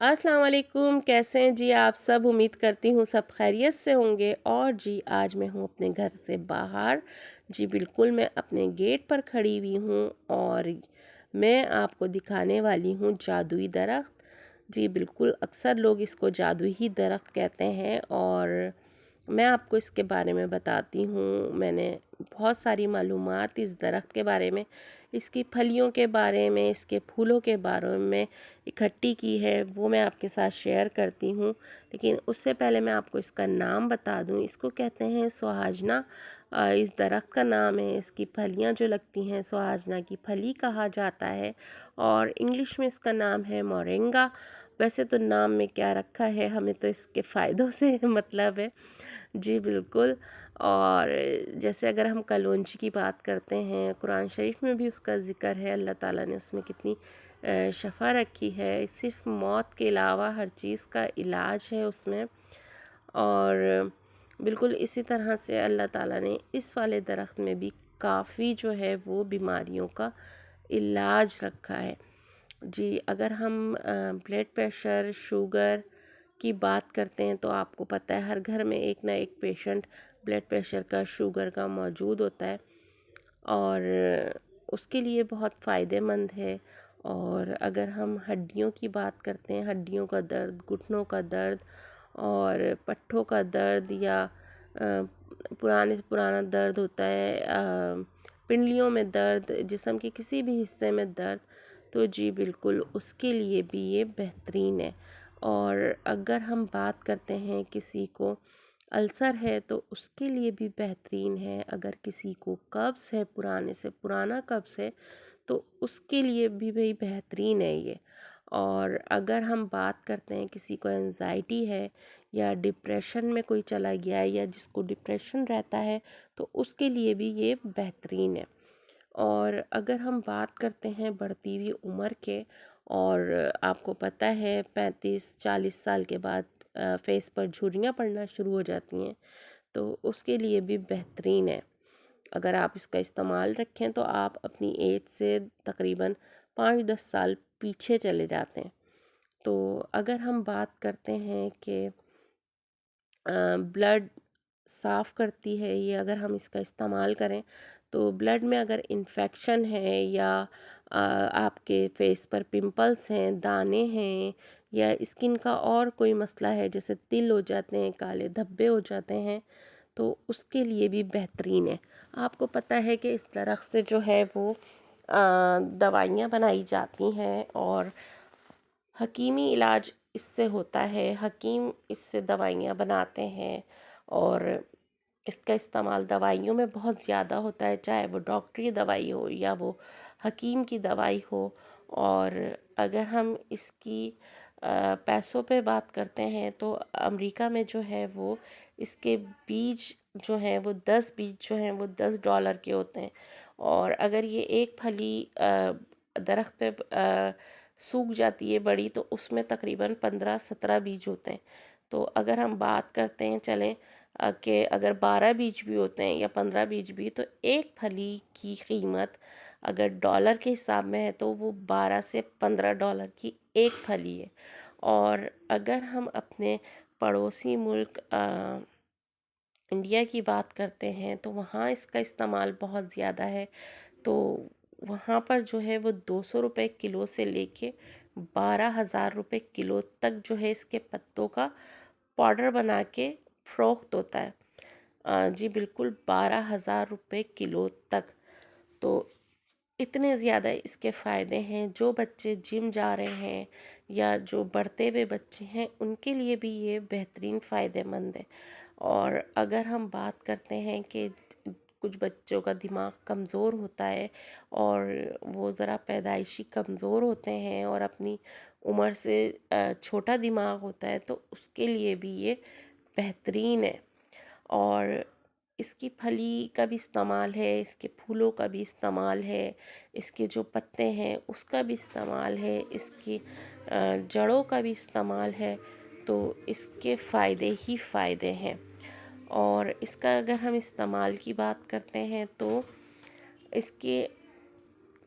अस्सलाम वालेकुम, कैसे हैं जी आप सब? उम्मीद करती हूँ सब खैरियत से होंगे। और जी आज मैं हूँ अपने घर से बाहर। जी बिल्कुल, मैं अपने गेट पर खड़ी हुई हूँ और मैं आपको दिखाने वाली हूँ जादुई दरख्त। जी बिल्कुल, अक्सर लोग इसको जादुई दरख्त कहते हैं और मैं आपको इसके बारे में बताती हूँ। मैंने बहुत सारी मालूमात इस दरख्त के बारे में, इसकी फलियों के बारे में, इसके फूलों के बारे में इकट्ठी की है, वो मैं आपके साथ शेयर करती हूँ। लेकिन उससे पहले मैं आपको इसका नाम बता दूँ। इसको कहते हैं सुहाजना। इस दरख्त का नाम है। इसकी फलियाँ जो लगती हैं सुहाजना की फली कहा जाता है और इंग्लिश में इसका नाम है मोरिंगा। वैसे तो नाम में क्या रखा है, हमें तो इसके फ़ायदों से मतलब है। जी बिल्कुल। और जैसे अगर हम कलौंजी की बात करते हैं, कुरान शरीफ में भी उसका ज़िक्र है। अल्लाह ताला ने उसमें कितनी शफ़ा रखी है। सिर्फ़ मौत के अलावा हर चीज़ का इलाज है उसमें। और बिल्कुल इसी तरह से अल्लाह ताला ने इस वाले दरख्त में भी काफ़ी जो है वो बीमारियों का इलाज रखा है। जी, अगर हम ब्लड प्रेशर, शुगर की बात करते हैं तो आपको पता है हर घर में एक ना एक पेशेंट ब्लड प्रेशर का, शुगर का मौजूद होता है और उसके लिए बहुत फ़ायदेमंद है। और अगर हम हड्डियों की बात करते हैं, हड्डियों का दर्द, घुटनों का दर्द और पट्ठों का दर्द या पुराने से पुराना दर्द होता है, पिंडलियों में दर्द, जिस्म के किसी भी हिस्से में दर्द, तो जी बिल्कुल उसके लिए भी ये बेहतरीन है। और अगर हम बात करते हैं किसी को अल्सर है तो उसके लिए भी बेहतरीन है। अगर किसी को कब्ज़ है, पुराने से पुराना कब्ज़ है, तो उसके लिए भी भाई बेहतरीन है ये। और अगर हम बात करते हैं किसी को एंजाइटी है या डिप्रेशन में कोई चला गया है या जिसको डिप्रेशन रहता है, तो उसके लिए भी ये बेहतरीन है। और अगर हम बात करते हैं बढ़ती हुई उम्र के, और आपको पता है 35-40 साल के बाद फेस पर झुर्रियाँ पड़ना शुरू हो जाती हैं, तो उसके लिए भी बेहतरीन है। अगर आप इसका इस्तेमाल रखें तो आप अपनी एज से तकरीबन 5-10 साल पीछे चले जाते हैं। तो अगर हम बात करते हैं कि ब्लड साफ़ करती है ये, अगर हम इसका इस्तेमाल करें तो ब्लड में अगर इन्फेक्शन है या आपके फेस पर पिंपल्स हैं, दाने हैं या स्किन का और कोई मसला है, जैसे तिल हो जाते हैं, काले धब्बे हो जाते हैं, तो उसके लिए भी बेहतरीन है। आपको पता है कि इस दरख्त से जो है वो दवाइयाँ बनाई जाती हैं और हकीमी इलाज इससे होता है। हकीम इससे दवाइयाँ बनाते हैं और इसका इस्तेमाल दवाइयों में बहुत ज़्यादा होता है, चाहे वो डॉक्टरी दवाई हो या वो हकीम की दवाई हो। और अगर हम इसकी पैसों पे बात करते हैं तो अमेरिका में जो है वो इसके बीज जो हैं वो 10 बीज जो हैं वो $10 के होते हैं। और अगर ये एक फली दरख्त पे सूख जाती है बड़ी, तो उसमें तकरीबन 15-17 बीज होते हैं। तो अगर हम बात करते हैं चलें कि अगर 12 बीज भी होते हैं या 15 बीज भी, तो एक फली की कीमत अगर डॉलर के हिसाब में है तो वो 12 से $15 की एक फली है। और अगर हम अपने पड़ोसी मुल्क इंडिया की बात करते हैं तो वहाँ इसका इस्तेमाल बहुत ज़्यादा है। तो वहाँ पर जो है वो 200 रुपए किलो से लेके 12,000 रुपए किलो तक जो है इसके पत्तों का पाउडर बना के फ़रोख्त होता है। जी बिल्कुल, 12,000 रुपए किलो तक। तो इतने ज़्यादा इसके फ़ायदे हैं। जो बच्चे जिम जा रहे हैं या जो बढ़ते हुए बच्चे हैं, उनके लिए भी ये बेहतरीन फ़ायदेमंद है। और अगर हम बात करते हैं कि कुछ बच्चों का दिमाग कमज़ोर होता है और वो ज़रा पैदाइशी कमज़ोर होते हैं और अपनी उम्र से छोटा दिमाग होता है, तो उसके लिए भी ये बेहतरीन है। और इसकी फली का भी इस्तेमाल है, इसके फूलों का भी इस्तेमाल है, इसके जो पत्ते हैं उसका भी इस्तेमाल है, इसकी जड़ों का भी इस्तेमाल है। तो इसके फ़ायदे ही फ़ायदे हैं। और इसका अगर हम इस्तेमाल की बात करते हैं तो इसके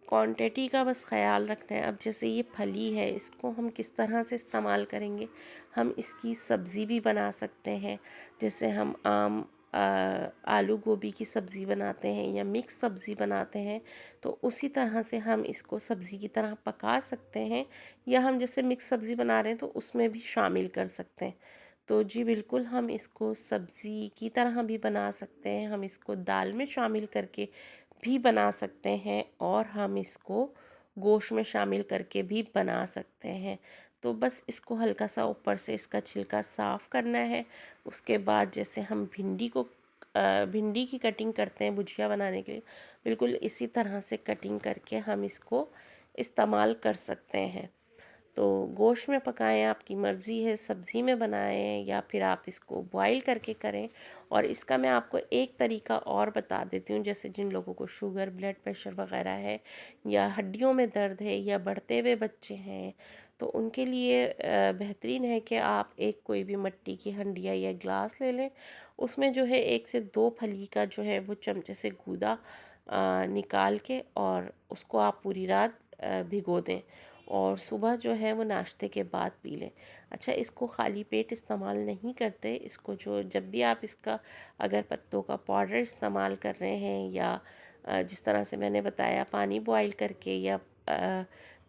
क्वांटिटी का बस ख़्याल रखना है। अब जैसे ये फली है, इसको हम किस तरह से इस्तेमाल करेंगे, हम इसकी सब्ज़ी भी बना सकते हैं। जैसे हम आलू गोभी की सब्ज़ी बनाते हैं या मिक्स सब्ज़ी बनाते हैं, तो उसी तरह से हम इसको सब्ज़ी की तरह पका सकते हैं, या हम जैसे मिक्स सब्ज़ी बना रहे हैं तो उसमें भी शामिल कर सकते हैं। तो जी बिल्कुल, हम इसको सब्ज़ी की तरह भी बना सकते हैं, हम इसको दाल में शामिल करके भी बना सकते हैं, और हम इसको गोश्त में शामिल करके भी बना सकते हैं। तो बस इसको हल्का सा ऊपर से इसका छिलका साफ़ करना है। उसके बाद जैसे हम भिंडी की कटिंग करते हैं भुजिया बनाने के लिए, बिल्कुल इसी तरह से कटिंग करके हम इसको इस्तेमाल कर सकते हैं। तो गोश्त में पकाएं, आपकी मर्ज़ी है, सब्ज़ी में बनाएं, या फिर आप इसको बॉईल करके करें। और इसका मैं आपको एक तरीका और बता देती हूँ, जैसे जिन लोगों को शुगर, ब्लड प्रेशर वगैरह है, या हड्डियों में दर्द है, या बढ़ते हुए बच्चे हैं, तो उनके लिए बेहतरीन है कि आप एक कोई भी मिट्टी की हंडिया या ग्लास ले लें। उसमें जो है 1 से 2 फली का जो है वो चमचे से गूदा निकाल के, और उसको आप पूरी रात भिगो दें, और सुबह जो है वो नाश्ते के बाद पी लें। अच्छा, इसको खाली पेट इस्तेमाल नहीं करते, इसको जो जब भी आप इसका अगर पत्तों का पाउडर इस्तेमाल कर रहे हैं, या जिस तरह से मैंने बताया पानी बॉईल करके या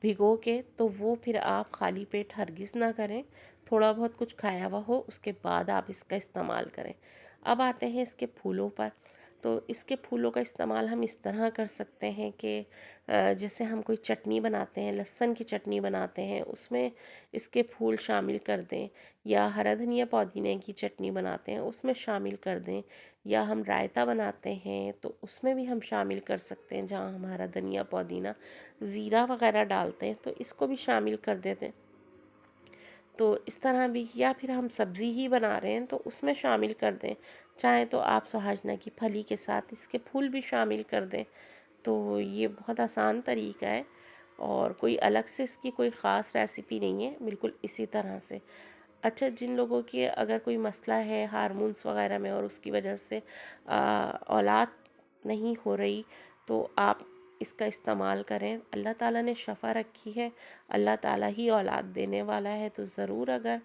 भिगो के, तो वो फिर आप खाली पेट हरगिज़ ना करें। थोड़ा बहुत कुछ खाया हुआ हो उसके बाद आप इसका इस्तेमाल करें। अब आते हैं इसके फूलों पर। तो इसके फूलों का इस्तेमाल हम इस तरह कर सकते हैं कि जैसे हम कोई चटनी बनाते हैं, लहसुन की चटनी बनाते हैं, उसमें इसके फूल शामिल कर दें, या हरा धनिया पुदीने की चटनी बनाते हैं उसमें शामिल कर दें, या हम रायता बनाते हैं तो उसमें भी हम शामिल कर सकते हैं, जहाँ हम हरा धनिया पुदीना ज़ीरा वगैरह डालते हैं तो इसको भी शामिल कर देते हैं। तो इस तरह भी, या फिर हम सब्ज़ी ही बना रहे हैं तो उसमें शामिल कर दें। चाहे तो आप सुहाजना की फली के साथ इसके फूल भी शामिल कर दें। तो ये बहुत आसान तरीका है, और कोई अलग से इसकी कोई ख़ास रेसिपी नहीं है, बिल्कुल इसी तरह से। अच्छा, जिन लोगों की अगर कोई मसला है हार्मोन्स वगैरह में, और उसकी वजह से औलाद नहीं हो रही, तो आप इसका इस्तेमाल करें। अल्लाह ताला ने शफ़ा रखी है, अल्लाह ताला ही औलाद देने वाला है। तो ज़रूर अगर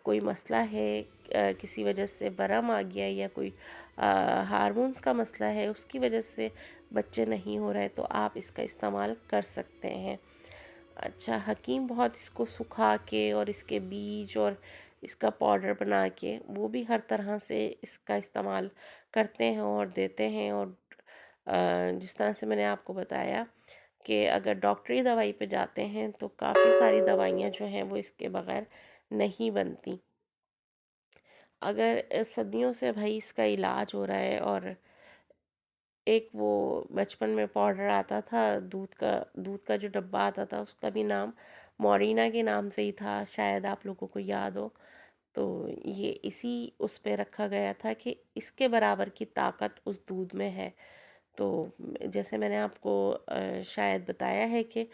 कोई मसला है, किसी वजह से बरम आ गया, या कोई हार्मोन्स का मसला है उसकी वजह से बच्चे नहीं हो रहे, तो आप इसका इस्तेमाल कर सकते हैं। अच्छा, हकीम बहुत इसको सुखा के और इसके बीज और इसका पाउडर बना के वो भी हर तरह से इसका इस्तेमाल करते हैं और देते हैं। और जिस तरह से मैंने आपको बताया कि अगर डॉक्टरी दवाई पे जाते हैं तो काफ़ी सारी दवाइयाँ जो हैं वो इसके बगैर नहीं बनती। अगर सदियों से भाई इसका इलाज हो रहा है, और एक वो बचपन में पाउडर आता था, दूध का जो डब्बा आता था उसका भी नाम मोरिना के नाम से ही था, शायद आप लोगों को याद हो। तो ये इसी उस पे रखा गया था कि इसके बराबर की ताकत उस दूध में है। तो जैसे मैंने आपको शायद बताया है कि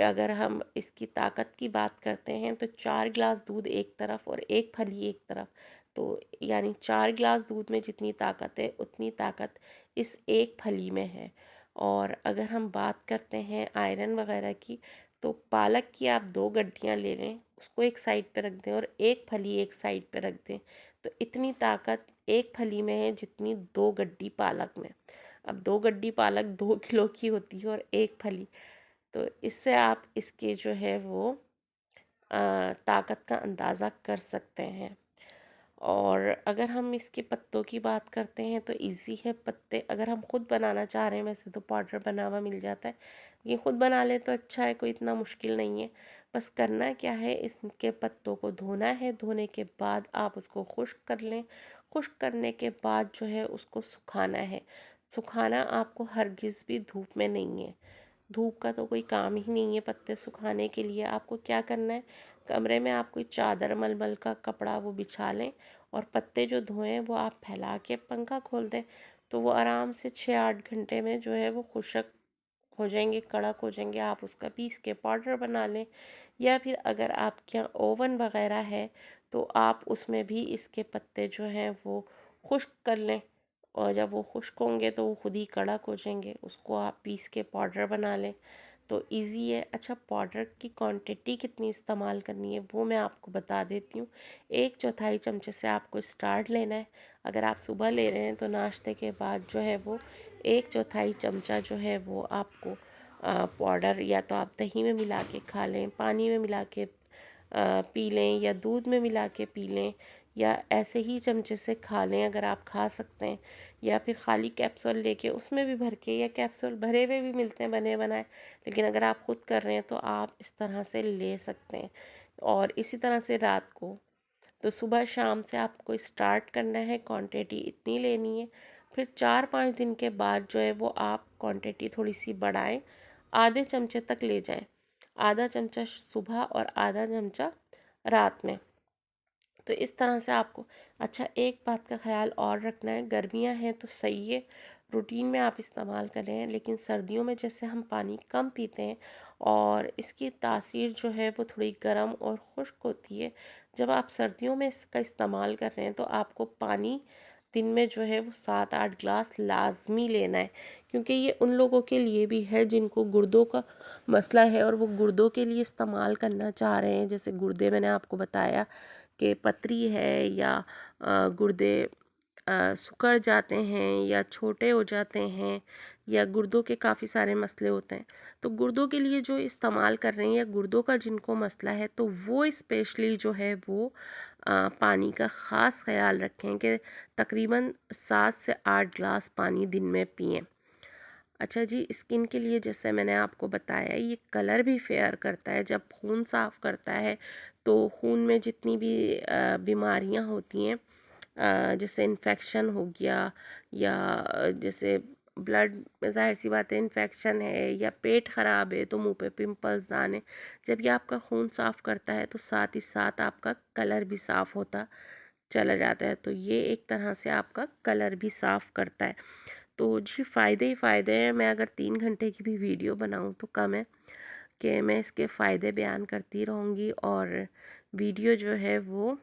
अगर हम इसकी ताकत की बात करते हैं तो 4 गिलास दूध एक तरफ और एक फली एक तरफ, तो यानी 4 गिलास दूध में जितनी ताकत है उतनी ताकत इस एक फली में है। और अगर हम बात करते हैं आयरन वगैरह की, तो पालक की आप 2 गड्डियाँ ले लें, उसको एक साइड पे रख दें, और एक फली एक साइड पे रख दें, तो इतनी ताकत एक फली में है जितनी 2 गड्डी पालक में। अब 2 गड्डी पालक 2 किलो की होती है, और एक फली, तो इससे आप इसके जो है वो ताकत का अंदाज़ा कर सकते हैं। और अगर हम इसके पत्तों की बात करते हैं तो इजी है पत्ते, अगर हम खुद बनाना चाह रहे हैं, वैसे तो पाउडर बना हुआ मिल जाता है, ये खुद बना ले तो अच्छा है, कोई इतना मुश्किल नहीं है। बस करना क्या है, इसके पत्तों को धोना है, धोने के बाद आप उसको खुश्क कर लें, खुश्क करने के बाद जो है उसको सुखाना है। सुखाना आपको हरगिज़ भी धूप में नहीं है, धूप का तो कोई काम ही नहीं है पत्ते सुखाने के लिए। आपको क्या करना है, कमरे में आप कोई चादर मलमल का कपड़ा वो बिछा लें, और पत्ते जो धोए वो आप फैला के पंखा खोल दें, तो वो आराम से 6-8 घंटे में जो है वो खुश्क हो जाएंगे, कड़क हो जाएंगे। आप उसका पीस के पाउडर बना लें, या फिर अगर आपके यहाँ ओवन वगैरह है तो आप उसमें भी इसके पत्ते जो हैं वो खुश्क कर लें, और जब वो खुश्क होंगे तो वो खुद ही कड़क हो जाएंगे। उसको आप पीस के पाउडर बना लें तो इजी है। अच्छा, पाउडर की क्वांटिटी कितनी इस्तेमाल करनी है वो मैं आपको बता देती हूँ। 1/4 चमचे से आपको स्टार्ट लेना है। अगर आप सुबह ले रहे हैं तो नाश्ते के बाद जो है वो 1/4 चमचा जो है वो आपको पाउडर या तो आप दही में मिला के खा लें, पानी में मिला के पी लें, या दूध में मिला के पी लें, या ऐसे ही चमचे से खा लें अगर आप खा सकते हैं, या फिर खाली कैप्सूल लेके उसमें भी भर के, या कैप्सूल भरे हुए भी मिलते हैं बने बनाए, लेकिन अगर आप खुद कर रहे हैं तो आप इस तरह से ले सकते हैं। और इसी तरह से रात को, तो सुबह शाम से आपको स्टार्ट करना है, क्वांटिटी इतनी लेनी है। फिर 4-5 दिन के बाद जो है वो आप क्वांटिटी थोड़ी सी बढ़ाएं, आधे चमचे तक ले जाएं, आधा चमचा सुबह और आधा चमचा रात में। तो इस तरह से आपको, अच्छा एक बात का ख्याल और रखना है, गर्मियां हैं तो सही है, रूटीन में आप इस्तेमाल कर रहे हैं, लेकिन सर्दियों में जैसे हम पानी कम पीते हैं और इसकी तासीर जो है वो थोड़ी गर्म और खुश्क होती है। जब आप सर्दियों में इसका इस्तेमाल कर रहे हैं तो आपको पानी दिन में जो है वो 7-8 ग्लास लाजमी लेना है, क्योंकि ये उन लोगों के लिए भी है जिनको गुर्दों का मसला है और वो गुर्दों के लिए इस्तेमाल करना चाह रहे हैं। जैसे गुर्दे मैंने आपको बताया कि पथरी है, या गुर्दे सिकुड़ जाते हैं या छोटे हो जाते हैं, या गुर्दों के काफ़ी सारे मसले होते हैं। तो गुर्दों के लिए जो इस्तेमाल कर रहे हैं या गुर्दों का जिनको मसला है, तो वो स्पेशली जो है वो पानी का ख़ास ख्याल रखें कि तकरीबन 7 से 8 ग्लास पानी दिन में पिएं। अच्छा जी, स्किन के लिए जैसे मैंने आपको बताया, ये कलर भी फेयर करता है, जब खून साफ़ करता है तो खून में जितनी भी बीमारियां होती हैं, जैसे इन्फेक्शन हो गया, या जैसे ब्लड में ज़ाहिर सी बात है इन्फेक्शन है, या पेट ख़राब है तो मुंह पे पिंपल्स, दाने, जब ये आपका खून साफ़ करता है तो साथ ही साथ आपका कलर भी साफ़ होता चला जाता है। तो ये एक तरह से आपका कलर भी साफ़ करता है। तो जी, फ़ायदे ही फ़ायदे हैं। मैं अगर 3 घंटे की भी वीडियो बनाऊँ तो कम है कि मैं इसके फ़ायदे बयान करती रहूँगी, और वीडियो जो है वो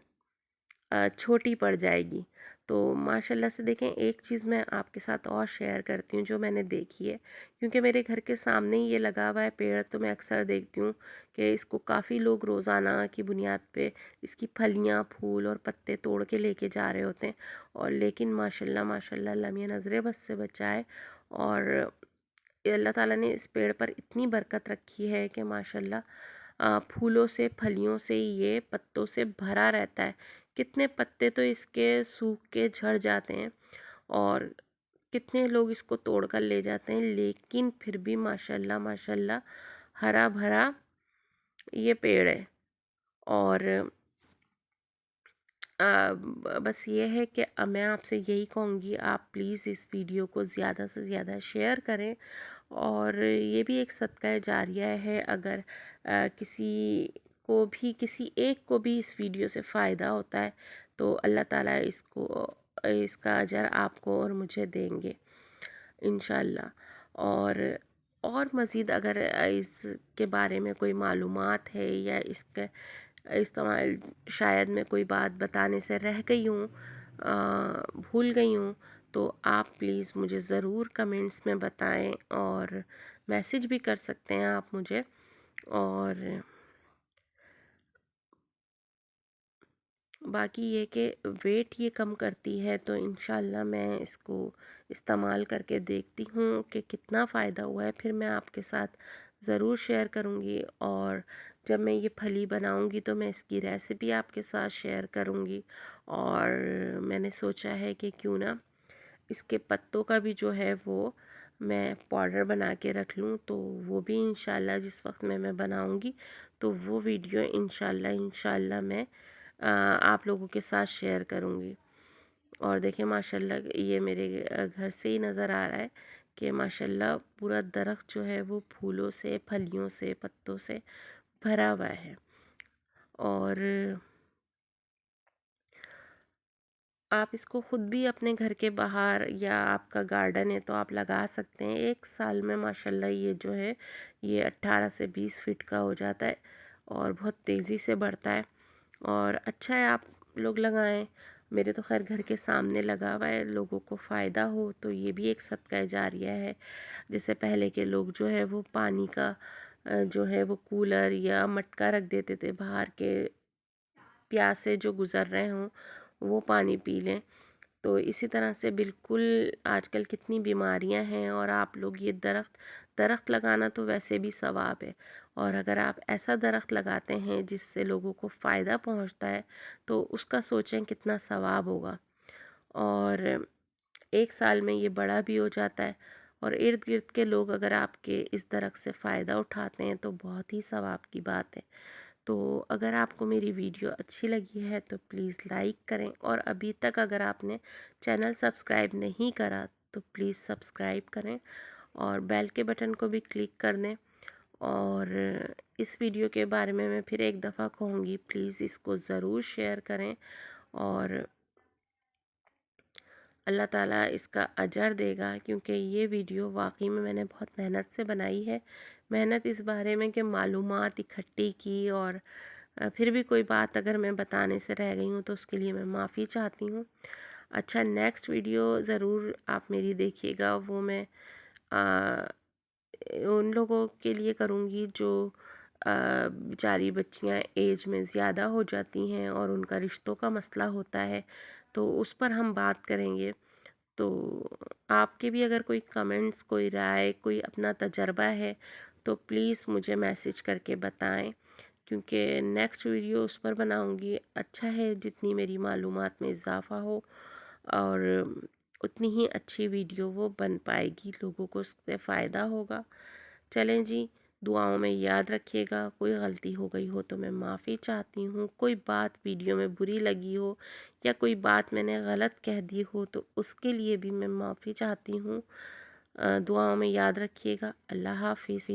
छोटी पड़ जाएगी। तो माशाल्लाह से देखें, एक चीज़ मैं आपके साथ और शेयर करती हूँ जो मैंने देखी है, क्योंकि मेरे घर के सामने ही ये लगा हुआ है पेड़, तो मैं अक्सर देखती हूँ कि इसको काफ़ी लोग रोज़ाना की बुनियाद पे इसकी फलियाँ, फूल और पत्ते तोड़ के लेके जा रहे होते हैं। और लेकिन माशाल्लाह माशाल्लाह, अल्लाह मियां नज़र बद से बचाए, और अल्लाह ताला ने इस पेड़ पर इतनी बरकत रखी है कि माशाल्लाह फूलों से, फलियों से, ये पत्तों से भरा रहता है। कितने पत्ते तो इसके सूख के झड़ जाते हैं, और कितने लोग इसको तोड़ कर ले जाते हैं, लेकिन फिर भी माशाल्लाह माशाल्लाह हरा भरा ये पेड़ है। और बस ये है कि मैं आपसे यही कहूँगी, आप प्लीज़ इस वीडियो को ज़्यादा से ज़्यादा शेयर करें, और ये भी एक सदका जारिया है। अगर किसी को भी, किसी एक को भी इस वीडियो से फ़ायदा होता है तो अल्लाह ताला इसका अजर आपको और मुझे देंगे इंशाल्लाह। और मज़ीद अगर इसके बारे में कोई मालूमात है, या इसका इस्तेमाल शायद मैं कोई बात बताने से रह गई हूँ, भूल गई हूँ, तो आप प्लीज़ मुझे ज़रूर कमेंट्स में बताएं, और मैसेज भी कर सकते हैं आप मुझे। और बाकी ये कि वेट ये कम करती है, तो इंशाल्लाह मैं इसको इस्तेमाल करके देखती हूँ कि कितना फ़ायदा हुआ है, फिर मैं आपके साथ ज़रूर शेयर करूँगी। और जब मैं ये फली बनाऊँगी तो मैं इसकी रेसिपी आपके साथ शेयर करूँगी। और मैंने सोचा है कि क्यों ना इसके पत्तों का भी जो है वो मैं पाउडर बना के रख लूँ, तो वो भी इंशाल्लाह जिस वक्त मैं बनाऊँगी तो वो वीडियो इंशाल्लाह मैं आप लोगों के साथ शेयर करूँगी। और देखिए माशाल्लाह, ये मेरे घर से ही नज़र आ रहा है कि माशाल्लाह पूरा दरख्त जो है वो फूलों से, फलियों से, पत्तों से भरा हुआ है। और आप इसको ख़ुद भी अपने घर के बाहर, या आपका गार्डन है तो आप लगा सकते हैं। 1 साल में माशाल्लाह ये जो है ये 18 से 20 फीट का हो जाता है, और बहुत तेज़ी से बढ़ता है। और अच्छा है आप लोग लगाएं। मेरे तो खैर घर के सामने लगा हुआ है, लोगों को फ़ायदा हो तो ये भी एक सदका जारिया है। जैसे पहले के लोग जो है वो पानी का जो है वो कूलर या मटका रख देते थे बाहर के प्यासे जो गुज़र रहे हों वो पानी पी लें। तो इसी तरह से बिल्कुल आजकल कितनी बीमारियां हैं, और आप लोग ये दरख्त लगाना तो वैसे भी सवाब है, और अगर आप ऐसा दरख्त लगाते हैं जिससे लोगों को फ़ायदा पहुंचता है तो उसका सोचें कितना सवाब होगा। और एक साल में ये बड़ा भी हो जाता है, और इर्द गिर्द के लोग अगर आपके इस दरख्त से फ़ायदा उठाते हैं तो बहुत ही सवाब की बात है। तो अगर आपको मेरी वीडियो अच्छी लगी है तो प्लीज़ लाइक करें, और अभी तक अगर आपने चैनल सब्सक्राइब नहीं करा तो प्लीज़ सब्सक्राइब करें और बेल के बटन को भी क्लिक कर दें। और इस वीडियो के बारे में मैं फिर एक दफ़ा कहूँगी, प्लीज़ इसको ज़रूर शेयर करें, और अल्लाह ताला इसका अजर देगा, क्योंकि ये वीडियो वाकई में मैंने बहुत मेहनत से बनाई है। मेहनत इस बारे में कि मालूमात इकट्ठी की, और फिर भी कोई बात अगर मैं बताने से रह गई हूँ तो उसके लिए मैं माफ़ी चाहती हूँ। अच्छा, नेक्स्ट वीडियो ज़रूर आप मेरी देखिएगा, वो मैं आ, उन लोगों के लिए करूँगी जो बेचारी बच्चियाँ एज में ज़्यादा हो जाती हैं और उनका रिश्तों का मसला होता है, तो उस पर हम बात करेंगे। तो आपके भी अगर कोई कमेंट्स, कोई राय, कोई अपना तजर्बा है तो प्लीज़ मुझे मैसेज करके बताएं, क्योंकि नेक्स्ट वीडियो उस पर बनाऊंगी। अच्छा है जितनी मेरी मालूमात में इजाफ़ा हो, और उतनी ही अच्छी वीडियो वो बन पाएगी, लोगों को उससे फ़ायदा होगा। चलें जी, दुआओं में याद रखिएगा। कोई गलती हो गई हो तो मैं माफ़ी चाहती हूँ, कोई बात वीडियो में बुरी लगी हो या कोई बात मैंने गलत कह दी हो तो उसके लिए भी मैं माफ़ी चाहती हूँ। दुआओं में याद रखिएगा। अल्लाह हाफ़िज़।